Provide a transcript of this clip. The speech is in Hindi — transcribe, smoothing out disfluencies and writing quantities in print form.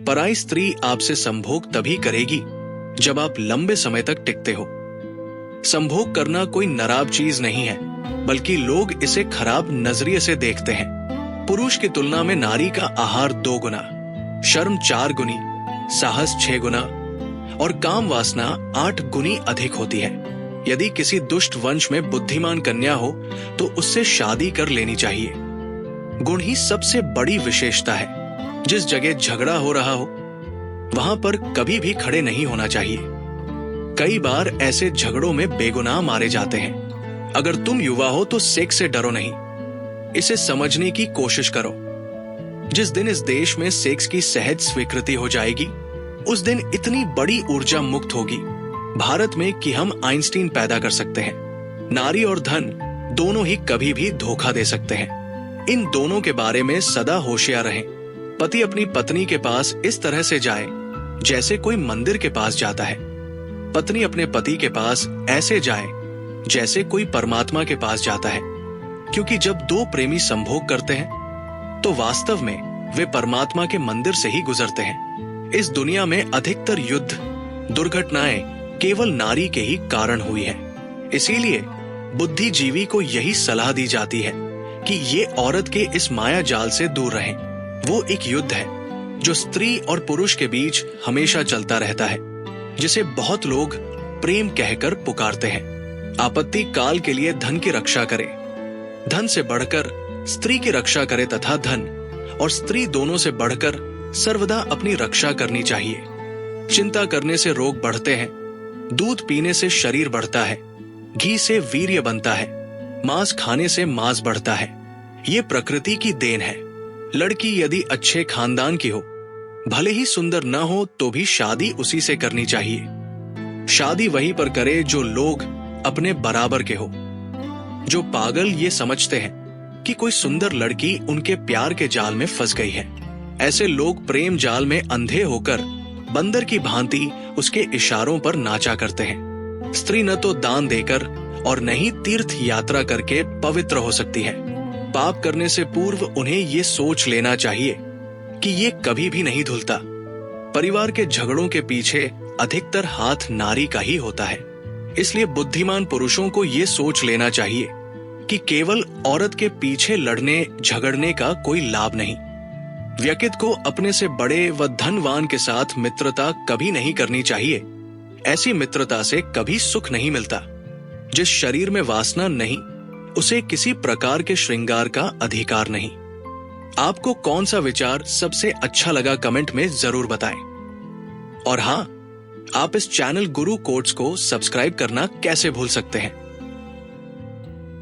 पराई स्त्री आपसे संभोग तभी करेगी जब आप लंबे समय तक टिकते हो। संभोग करना कोई नराब चीज नहीं है, बल्कि लोग इसे खराब नजरिए से देखते हैं। पुरुष की तुलना में नारी का आहार 2 गुना, शर्म 4 गुनी, साहस 6 गुना और काम वासना 8 गुनी अधिक होती है। यदि किसी दुष्ट वंश में बुद्धिमान कन्या हो तो उससे शादी कर लेनी चाहिए। गुण ही सबसे बड़ी विशेषता है। जिस जगह झगड़ा हो रहा हो वहां पर कभी भी खड़े नहीं होना चाहिए। कई बार ऐसे झगड़ों में बेगुनाह मारे जाते हैं। अगर तुम युवा हो तो सेक्स से डरो नहीं, इसे समझने की कोशिश करो। जिस दिन इस देश में सेक्स की सहज स्वीकृति हो जाएगी, उस दिन इतनी बड़ी ऊर्जा मुक्त होगी भारत में कि हम आइंस्टीन पैदा कर सकते हैं। नारी और धन दोनों ही कभी भी धोखा दे सकते हैं। इन दोनों के बारे में सदा होशियार रहें। पति अपनी पत्नी के पास इस तरह से जाए जैसे कोई मंदिर के पास जाता है। पत्नी अपने पति के पास ऐसे जाए जैसे कोई परमात्मा के पास जाता है, क्योंकि जब 2 प्रेमी संभोग करते हैं तो वास्तव में वे परमात्मा के मंदिर से ही गुजरते हैं। इस दुनिया में अधिकतर युद्ध, दुर्घटनाएं केवल नारी के ही कारण हुई है। इसीलिए बुद्धिजीवी को यही सलाह दी जाती है कि ये औरत के इस माया जाल से दूर रहें। वो एक युद्ध है जो स्त्री और पुरुष के बीच हमेशा चलता रहता है, जिसे बहुत लोग प्रेम कहकर पुकारते हैं। आपत्ति काल के लिए धन की रक्षा करे, धन से बढ़कर स्त्री की रक्षा करे तथा धन और स्त्री दोनों से बढ़कर सर्वदा अपनी रक्षा करनी चाहिए। चिंता करने से रोग बढ़ते हैं, दूध पीने से शरीर बढ़ता है, घी से वीर्य बनता है, मांस खाने से मांस बढ़ता है। ये प्रकृति की देन है। लड़की यदि अच्छे खानदान की हो, भले ही सुंदर न हो तो भी शादी उसी से करनी चाहिए। शादी वहीं पर करे जो लोग अपने बराबर के हो। जो पागल ये समझते हैं कि कोई सुंदर लड़की उनके प्यार के जाल में फंस गई है, ऐसे लोग प्रेम जाल में अंधे होकर बंदर की भांति उसके इशारों पर नाचा करते हैं। स्त्री न तो दान देकर और न ही तीर्थ यात्रा करके पवित्र हो सकती है। पाप करने से पूर्व उन्हें ये सोच लेना चाहिए कि ये कभी भी नहीं धुलता। परिवार के झगड़ों के पीछे अधिकतर हाथ नारी का ही होता है। इसलिए बुद्धिमान पुरुषों को ये सोच लेना चाहिए कि केवल औरत के पीछे लड़ने झगड़ने का कोई लाभ नहीं। व्यक्ति को अपने से बड़े व धनवान के साथ मित्रता कभी नहीं करनी चाहिए। ऐसी मित्रता से कभी सुख नहीं मिलता। जिस शरीर में वासना नहीं, उसे किसी प्रकार के श्रृंगार का अधिकार नहीं। आपको कौन सा विचार सबसे अच्छा लगा कमेंट में जरूर बताएं। और हाँ, आप इस चैनल गुरु कोट्स को सब्सक्राइब करना कैसे भूल सकते हैं।